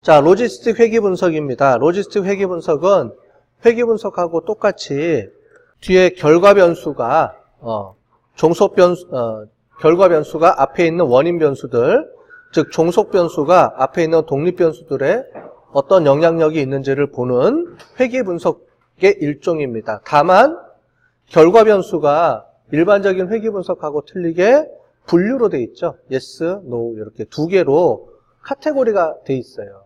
자, 로지스틱 회귀 분석입니다. 로지스틱 회귀 분석은 회귀 분석하고 똑같이 뒤에 결과 변수가 결과 변수가 앞에 있는 원인 변수들, 즉 종속 변수가 앞에 있는 독립 변수들의 어떤 영향력이 있는지를 보는 회귀 분석의 일종입니다. 다만 결과 변수가 일반적인 회귀 분석하고 틀리게 분류로 돼 있죠. yes, no 이렇게 두 개로 카테고리가 돼 있어요.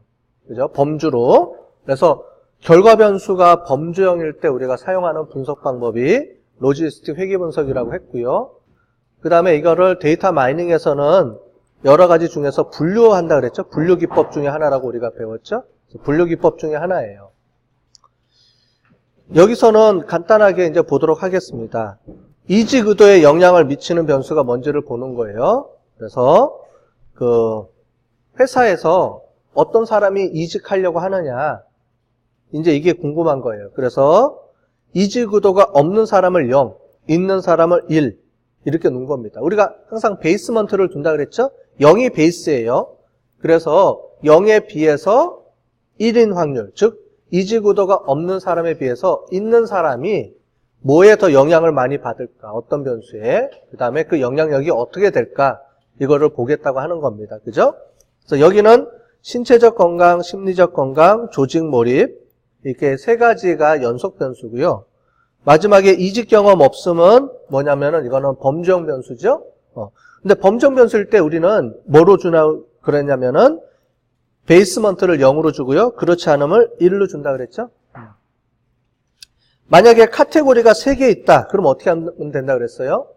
그죠? 범주로. 그래서 결과 변수가 범주형일 때 우리가 사용하는 분석 방법이 로지스틱 회귀 분석이라고 했고요. 그 다음에 이거를 데이터 마이닝에서는 여러 가지 중에서 분류한다 그랬죠? 분류 기법 중에 하나라고 우리가 배웠죠? 분류 기법 중에 하나예요. 여기서는 간단하게 이제 보도록 하겠습니다. 이직 의도에 영향을 미치는 변수가 뭔지를 보는 거예요. 그래서 그 회사에서 어떤 사람이 이직하려고 하느냐, 이제 이게 궁금한 거예요. 그래서 이직 의도가 없는 사람을 0, 있는 사람을 1 이렇게 놓은 겁니다. 우리가 항상 베이스먼트를 둔다 그랬죠? 0이 베이스예요. 그래서 0에 비해서 1인 확률, 즉 이직 의도가 없는 사람에 비해서 있는 사람이 뭐에 더 영향을 많이 받을까? 어떤 변수에? 그 다음에 그 영향력이 어떻게 될까? 이거를 보겠다고 하는 겁니다. 그죠? 그래서 여기는 신체적 건강, 심리적 건강, 조직 몰입 이렇게 세 가지가 연속 변수고요. 마지막에 이직 경험 없음은 뭐냐면은 이거는 범주형 변수죠. 근데 범주형 변수일 때 우리는 뭐로 주나 그랬냐면은 베이스먼트를 0으로 주고요. 그렇지 않음을 1로 준다 그랬죠. 만약에 카테고리가 3개 있다. 그럼 어떻게 하면 된다 그랬어요?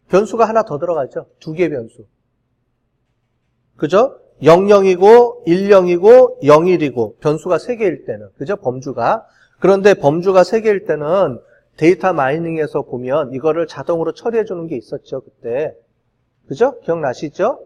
변수가 하나 더 들어가죠. 2개 변수. 그죠? 00이고 10이고 01이고 변수가 3개일 때는. 그죠? 범주가. 그런데 범주가 3개일 때는 데이터 마이닝에서 보면 이거를 자동으로 처리해 주는 게 있었죠. 그때. 그죠? 기억나시죠?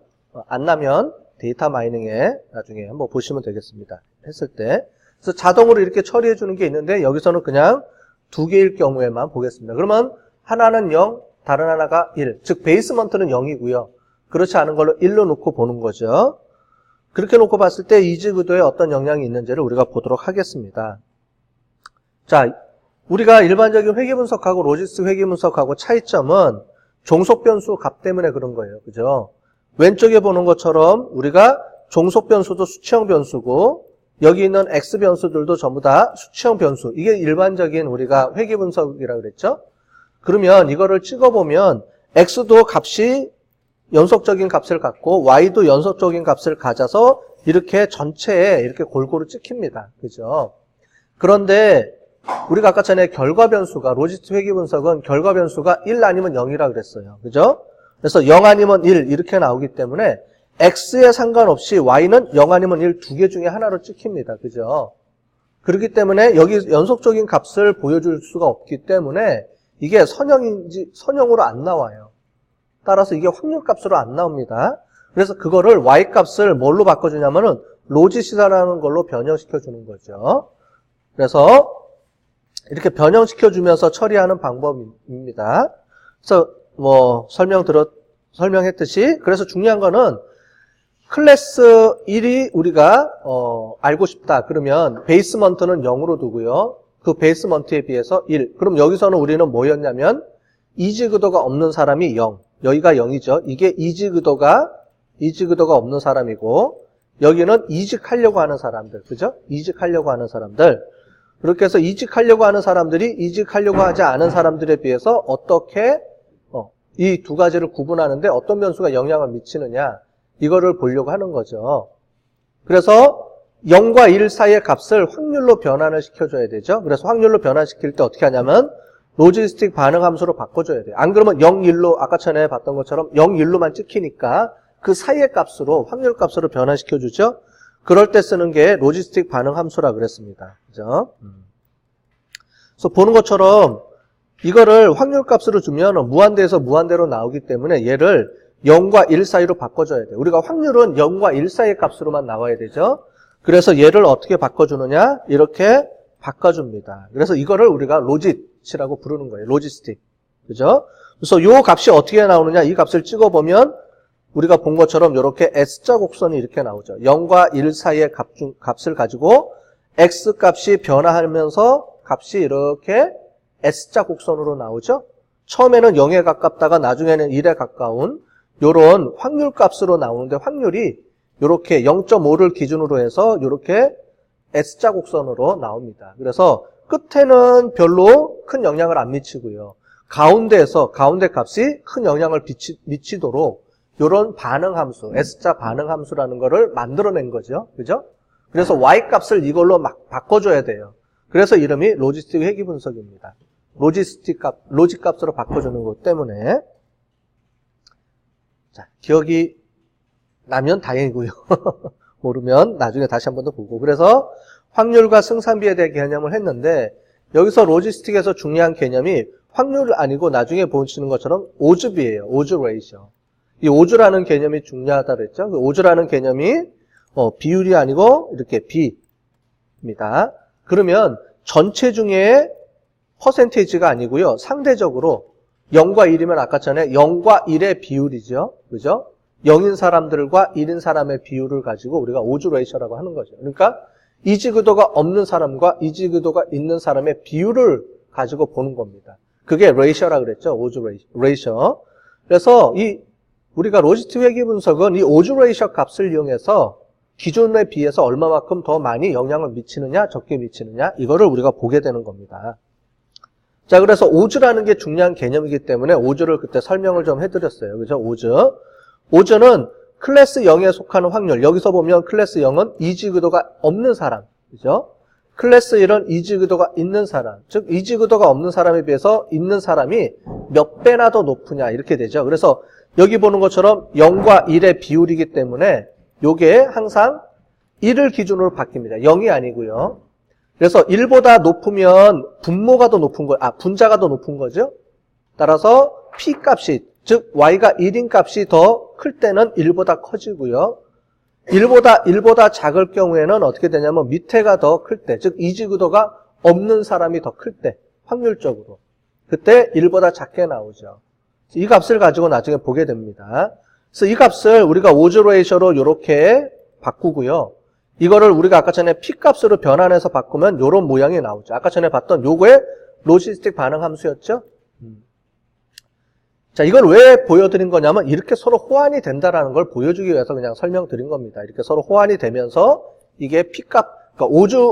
안 나면 데이터 마이닝에 나중에 한번 보시면 되겠습니다. 했을 때. 그래서 자동으로 이렇게 처리해 주는 게 있는데 여기서는 그냥 2개일 경우에만 보겠습니다. 그러면 하나는 0, 다른 하나가 1. 즉 베이스먼트는 0이고요. 그렇지 않은 걸로 1로 놓고 보는 거죠. 그렇게 놓고 봤을 때 이직 의도에 어떤 영향이 있는지를 우리가 보도록 하겠습니다. 자, 우리가 일반적인 회귀 분석하고 로지스틱 회귀 분석하고 차이점은 종속 변수 값 때문에 그런 거예요. 그죠? 왼쪽에 보는 것처럼 우리가 종속 변수도 수치형 변수고 여기 있는 X 변수들도 전부 다 수치형 변수. 이게 일반적인 우리가 회귀 분석이라고 그랬죠? 그러면 이거를 찍어보면 X도 값이 연속적인 값을 갖고 Y도 연속적인 값을 가져서 이렇게 전체에 이렇게 골고루 찍힙니다. 그죠? 그런데 우리가 아까 전에 결과 변수가 로지스틱 회귀 분석은 결과 변수가 1 아니면 0이라 그랬어요. 그죠? 그래서 0 아니면 1 이렇게 나오기 때문에 X에 상관없이 Y는 0 아니면 1 두 개 중에 하나로 찍힙니다. 그죠? 그렇기 때문에 여기 연속적인 값을 보여줄 수가 없기 때문에 이게 선형인지 선형으로 안 나와요. 따라서 이게 확률값으로 안 나옵니다. 그래서 그거를 Y값을 뭘로 바꿔주냐면은 로지시다라는 걸로 변형시켜 주는 거죠. 그래서 이렇게 변형시켜 주면서 처리하는 방법입니다. 그래서 뭐 설명했듯이 그래서 중요한 거는 클래스 1이 우리가 알고 싶다. 그러면 베이스먼트는 0으로 두고요. 그 베이스먼트에 비해서 1. 그럼 여기서는 우리는 뭐였냐면 이직 의도가 없는 사람이 0. 여기가 0이죠. 이게 이직 의도가 없는 사람이고 여기는 이직하려고 하는 사람들. 그죠? 이직하려고 하는 사람들. 그렇게 해서 이직하려고 하는 사람들이 이직하려고 하지 않은 사람들에 비해서 어떻게 이 두 가지를 구분하는데 어떤 변수가 영향을 미치느냐 이거를 보려고 하는 거죠. 그래서 0과 1 사이의 값을 확률로 변환을 시켜줘야 되죠. 그래서 확률로 변환시킬 때 어떻게 하냐면 로지스틱 반응 함수로 바꿔줘야 돼요. 안 그러면 0, 1로 아까 전에 봤던 것처럼 0, 1로만 찍히니까 그 사이의 값으로 확률 값으로 변환시켜주죠. 그럴 때 쓰는 게 로지스틱 반응 함수라 그랬습니다. 그죠? 그래서 보는 것처럼 이거를 확률 값으로 주면 무한대에서 무한대로 나오기 때문에 얘를 0과 1 사이로 바꿔줘야 돼요. 우리가 확률은 0과 1 사이의 값으로만 나와야 되죠. 그래서 얘를 어떻게 바꿔주느냐? 이렇게 바꿔줍니다. 그래서 이거를 우리가 로짓이라고 부르는 거예요. 로지스틱. 그죠? 그래서 요 값이 어떻게 나오느냐? 이 값을 찍어보면 우리가 본 것처럼 이렇게 S자 곡선이 이렇게 나오죠. 0과 1 사이의 값을 가지고 X 값이 변화하면서 값이 이렇게 S자 곡선으로 나오죠. 처음에는 0에 가깝다가 나중에는 1에 가까운 이런 확률 값으로 나오는데 확률이 이렇게 0.5를 기준으로 해서 이렇게 S자 곡선으로 나옵니다. 그래서 끝에는 별로 큰 영향을 안 미치고요. 가운데에서 가운데 값이 큰 영향을 미치도록 이런 반응 함수, S자 반응 함수라는 거를 만들어낸 거죠. 그죠? 그래서 Y 값을 이걸로 막 바꿔줘야 돼요. 그래서 이름이 로지스틱 회귀 분석입니다. 로직 값으로 바꿔주는 것 때문에. 자, 기억이 나면 다행이고요. 모르면 나중에 다시 한 번 더 보고. 그래서 확률과 승산비에 대한 개념을 했는데, 여기서 로지스틱에서 중요한 개념이 확률 아니고 나중에 보시는 것처럼 오즈비예요. 오즈 레이셔. 이 오즈라는 개념이 중요하다 그랬죠. 그 오즈라는 개념이 비율이 아니고 이렇게 B입니다. 그러면 전체 중에 퍼센테이지가 아니고요. 상대적으로 0과 1이면 아까 전에 0과 1의 비율이죠. 그죠? 0인 사람들과 1인 사람의 비율을 가지고 우리가 오즈 레이셔라고 하는 거죠. 그러니까 이지그도가 없는 사람과 이지그도가 있는 사람의 비율을 가지고 보는 겁니다. 그게 레이셔라 그랬죠. 오즈 레이셔. 그래서 우리가 로지스틱 회귀 분석은 이 오즈 레이셔 값을 이용해서 기존에 비해서 얼마만큼 더 많이 영향을 미치느냐, 적게 미치느냐, 이거를 우리가 보게 되는 겁니다. 자, 그래서 오즈라는 게 중요한 개념이기 때문에 오즈를 그때 설명을 좀 해드렸어요. 그죠? 오즈는 클래스 0에 속하는 확률. 여기서 보면 클래스 0은 이지그도가 없는 사람. 그죠? 클래스 1은 이지그도가 있는 사람. 즉, 이지그도가 없는 사람에 비해서 있는 사람이 몇 배나 더 높으냐, 이렇게 되죠. 그래서 여기 보는 것처럼 0과 1의 비율이기 때문에 요게 항상 1을 기준으로 바뀝니다. 0이 아니고요. 그래서 1보다 높으면 분모가 더 높은 분자가 더 높은 거죠. 따라서 P 값이, 즉 Y가 1인 값이 더 클 때는 1보다 커지고요. 1보다 작을 경우에는 어떻게 되냐면 밑에가 더 클 때, 즉 이지그도가 없는 사람이 더 클 때, 확률적으로. 그때 1보다 작게 나오죠. 이 값을 가지고 나중에 보게 됩니다. 그래서 이 값을 우리가 오즈 레이셔로 이렇게 바꾸고요. 이거를 우리가 아까 전에 P 값으로 변환해서 바꾸면 이런 모양이 나오죠. 아까 전에 봤던 요거의 로지스틱 반응 함수였죠. 자, 이걸 왜 보여드린 거냐면 이렇게 서로 호환이 된다라는 걸 보여주기 위해서 그냥 설명드린 겁니다. 이렇게 서로 호환이 되면서 이게 P 값, 그러니까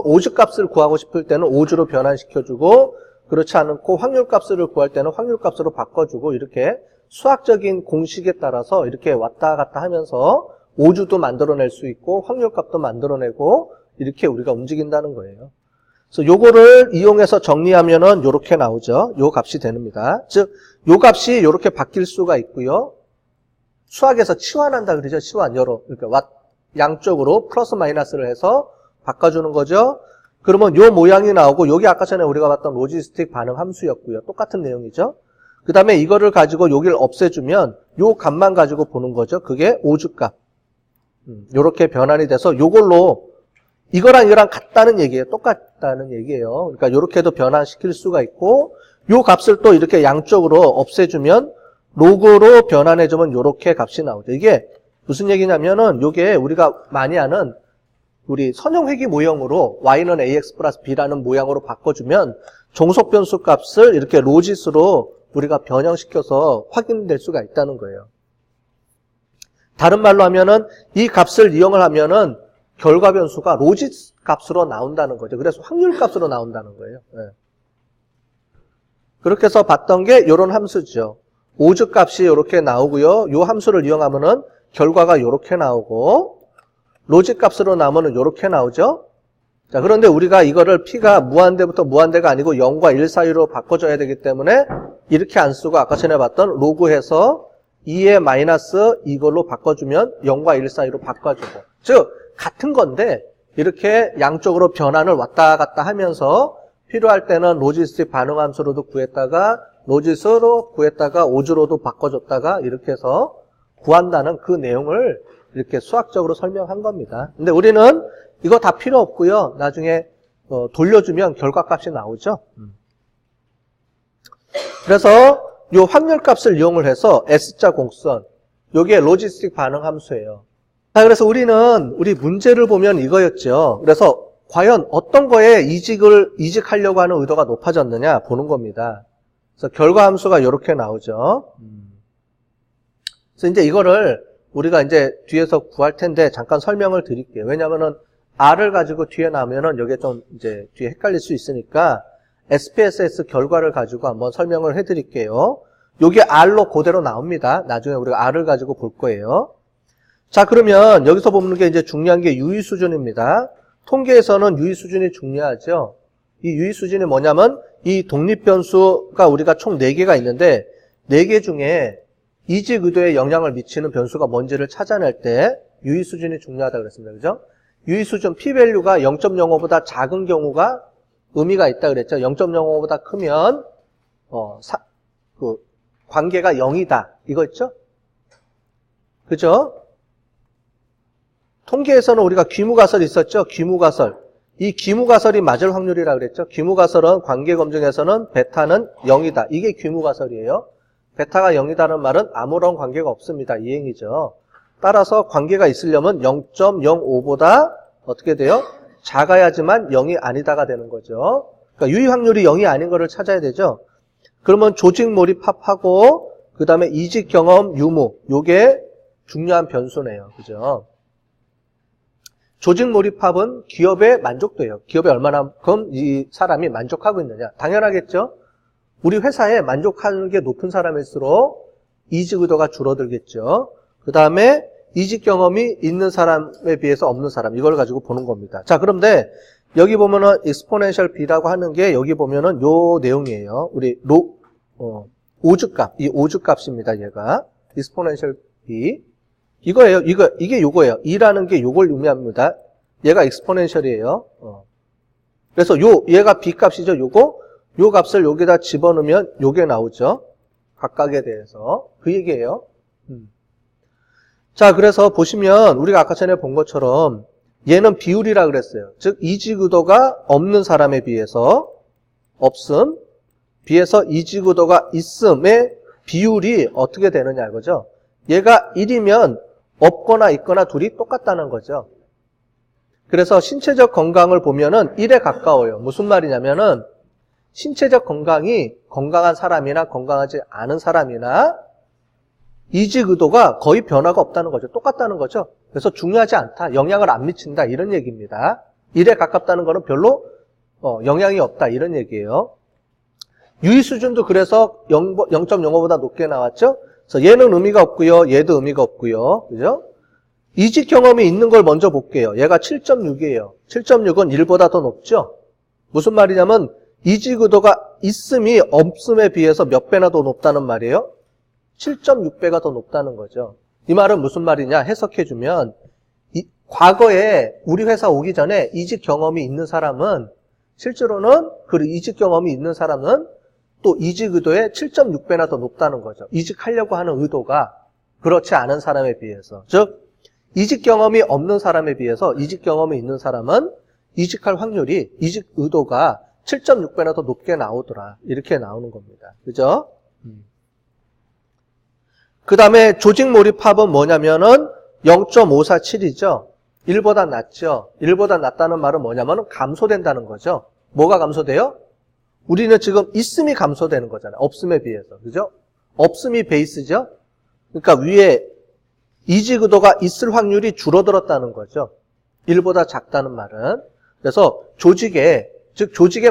오즈 값을 구하고 싶을 때는 오즈로 변환시켜주고, 그렇지 않고 확률 값을 구할 때는 확률 값으로 바꿔주고, 이렇게 수학적인 공식에 따라서 이렇게 왔다 갔다 하면서 오즈도 만들어낼 수 있고 확률 값도 만들어내고 이렇게 우리가 움직인다는 거예요. 그래서 요거를 이용해서 정리하면은 요렇게 나오죠. 요 값이 됩니다. 즉, 요 값이 요렇게 바뀔 수가 있고요. 수학에서 치환한다 그러죠. 치환, 그러니까 양쪽으로 플러스 마이너스를 해서 바꿔주는 거죠. 그러면 요 모양이 나오고, 여기 아까 전에 우리가 봤던 로지스틱 반응 함수였고요. 똑같은 내용이죠. 그 다음에 이거를 가지고 여기를 없애주면 요 값만 가지고 보는 거죠. 그게 오즈 값. 요렇게 변환이 돼서 요걸로 이거랑 같다는 얘기예요. 똑같다는 얘기예요. 그러니까 요렇게도 변환시킬 수가 있고, 요 값을 또 이렇게 양쪽으로 없애주면 로그로 변환해주면 요렇게 값이 나오죠. 이게 무슨 얘기냐면은 요게 우리가 많이 아는 우리 선형회귀 모형으로 y는 ax 플러스 b라는 모양으로 바꿔주면 종속 변수 값을 이렇게 로짓으로 우리가 변형시켜서 확인될 수가 있다는 거예요. 다른 말로 하면은 이 값을 이용을 하면은 결과 변수가 로짓 값으로 나온다는 거죠. 그래서 확률 값으로 나온다는 거예요. 네. 그렇게 해서 봤던 게 이런 함수죠. 오즈 값이 이렇게 나오고요. 이 함수를 이용하면은 결과가 이렇게 나오고, 로짓 값으로 나오면은 이렇게 나오죠. 자, 그런데 우리가 이거를 P가 무한대부터 무한대가 아니고 0과 1 사이로 바꿔줘야 되기 때문에 이렇게 안 쓰고 아까 전에 봤던 로그해서 2의 마이너스 이걸로 바꿔주면 0과 1 사이로 바꿔주고, 즉 같은 건데 이렇게 양쪽으로 변환을 왔다 갔다 하면서 필요할 때는 로지스틱 반응 함수로도 구했다가 로지스로 구했다가 오즈로도 바꿔줬다가 이렇게 해서 구한다는 그 내용을 이렇게 수학적으로 설명한 겁니다. 근데 우리는 이거 다 필요 없고요. 나중에 돌려주면 결과값이 나오죠. 그래서 이 확률값을 이용을 해서 S자 곡선, 요게 로지스틱 반응 함수예요. 자, 그래서 우리 문제를 보면 이거였죠. 그래서 과연 어떤 거에 이직하려고 하는 의도가 높아졌느냐 보는 겁니다. 그래서 결과 함수가 이렇게 나오죠. 그래서 이제 이거를 우리가 이제 뒤에서 구할 텐데 잠깐 설명을 드릴게요. 왜냐면은 R을 가지고 뒤에 나오면은 여기에 좀 이제 뒤에 헷갈릴 수 있으니까 SPSS 결과를 가지고 한번 설명을 해 드릴게요. 요게 R로 그대로 나옵니다. 나중에 우리가 R을 가지고 볼 거예요. 자, 그러면 여기서 보는 게 이제 중요한 게 유의 수준입니다. 통계에서는 유의 수준이 중요하죠. 이 유의 수준이 뭐냐면 이 독립 변수가 우리가 총 4개가 있는데 4개 중에 이직 의도에 영향을 미치는 변수가 뭔지를 찾아낼 때 유의 수준이 중요하다 그랬습니다. 그죠? 유의 수준 p-value가 0.05보다 작은 경우가 의미가 있다 그랬죠. 0.05보다 크면 관계가 0이다. 이거 있죠? 그죠? 통계에서는 우리가 귀무가설이 있었죠. 귀무가설. 이 귀무가설이 맞을 확률이라 그랬죠. 귀무가설은 관계 검증에서는 베타는 0이다. 이게 귀무가설이에요. 베타가 0이다는 말은 아무런 관계가 없습니다. 이행이죠. 따라서 관계가 있으려면 0.05보다 어떻게 돼요? 작아야지만 0이 아니다가 되는 거죠. 그러니까 유의 확률이 0이 아닌 거를 찾아야 되죠. 그러면 조직 몰입합하고 그 다음에 이직 경험 유무 요게 중요한 변수네요. 그죠? 조직 몰입합은 기업의 만족도예요. 기업에 얼마나큼 이 사람이 만족하고 있느냐. 당연하겠죠. 우리 회사에 만족하는 게 높은 사람일수록 이직 의도가 줄어들겠죠. 그 다음에 이직 경험이 있는 사람에 비해서 없는 사람 이걸 가지고 보는 겁니다. 자, 그런데 여기 보면은 exponential b라고 하는 게 여기 보면은 요 내용이에요. 우리 오즈값, 이 오즈값입니다. 얘가 exponential b 이거예요. 이게 요거예요. 2라는 게 요걸 의미합니다. 얘가 exponential이에요. 그래서 얘가 b 값이죠. 요 값을 여기다 집어넣으면 요게 나오죠. 각각에 대해서 그 얘기예요. 자, 그래서 보시면 우리가 아까 전에 본 것처럼 얘는 비율이라 그랬어요. 즉 이직 의도가 없는 사람에 비해서 비해서 이직 의도가 있음의 비율이 어떻게 되느냐 이거죠. 얘가 1이면 없거나 있거나 둘이 똑같다는 거죠. 그래서 신체적 건강을 보면은 1에 가까워요. 무슨 말이냐면은 신체적 건강이 건강한 사람이나 건강하지 않은 사람이나 이직 의도가 거의 변화가 없다는 거죠. 똑같다는 거죠. 그래서 중요하지 않다. 영향을 안 미친다. 이런 얘기입니다. 1에 가깝다는 거는 별로 영향이 없다. 이런 얘기예요. 유의 수준도 그래서 0.05보다 높게 나왔죠. 그래서 얘는 의미가 없고요. 얘도 의미가 없고요. 그죠? 이직 경험이 있는 걸 먼저 볼게요. 얘가 7.6이에요. 7.6은 1보다 더 높죠? 무슨 말이냐면 이직 의도가 있음이 없음에 비해서 몇 배나 더 높다는 말이에요? 7.6배가 더 높다는 거죠. 이 말은 무슨 말이냐 해석해주면 과거에 우리 회사 오기 전에 이직 경험이 있는 사람은 실제로는 그 이직 경험이 있는 사람은 또 이직 의도의 7.6배나 더 높다는 거죠. 이직하려고 하는 의도가 그렇지 않은 사람에 비해서. 즉 이직 경험이 없는 사람에 비해서 이직 경험이 있는 사람은 이직할 확률이 이직 의도가 7.6배나 더 높게 나오더라. 이렇게 나오는 겁니다. 그죠? 그 다음에 조직 몰입합은 뭐냐면은 0.547이죠. 1보다 낮죠. 1보다 낮다는 말은 뭐냐면 감소된다는 거죠. 뭐가 감소돼요? 우리는 지금 있음이 감소되는 거잖아요. 없음에 비해서. 그죠? 없음이 베이스죠. 그러니까 위에 이직 의도가 있을 확률이 줄어들었다는 거죠. 1보다 작다는 말은. 그래서 조직에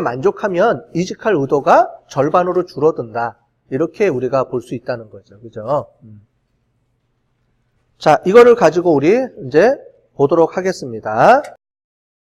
만족하면 이직할 의도가 절반으로 줄어든다. 이렇게 우리가 볼 수 있다는 거죠. 그죠? 자, 이거를 가지고 우리 이제 보도록 하겠습니다.